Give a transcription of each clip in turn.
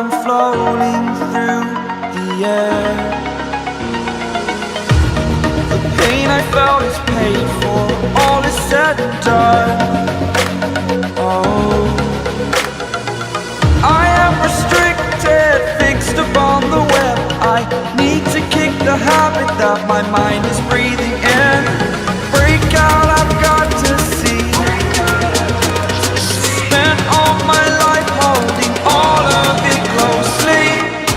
I'm floating through the air. The pain I felt is paid for, all is said and done. Oh, I am restricted, fixed upon the web. I need to kick the habit that my mind is breathing in. Break out, I've got to see. Spent all my life holding all of it closely.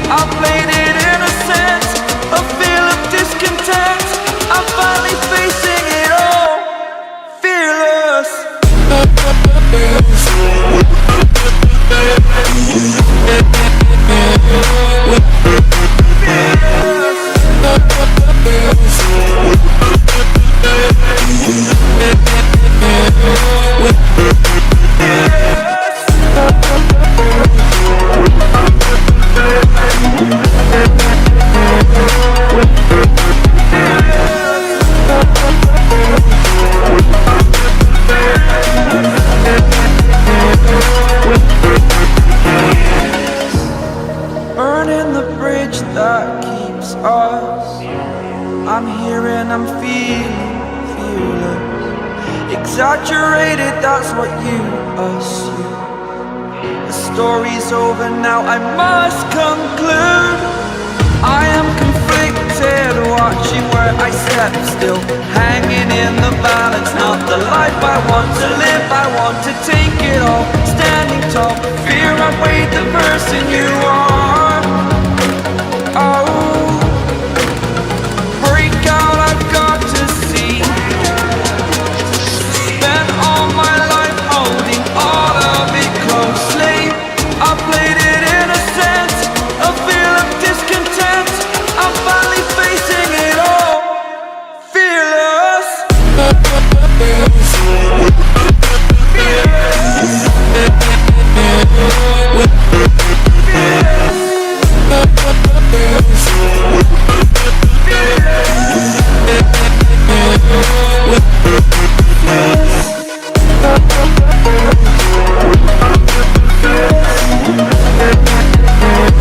I played it innocent, a feel of discontent. I'm finally facing it all, fearless. Burning the bridge that keeps us. I'm here and I'm feeling fearless. Exaggerated, that's what you assume. The story's over now, I must conclude.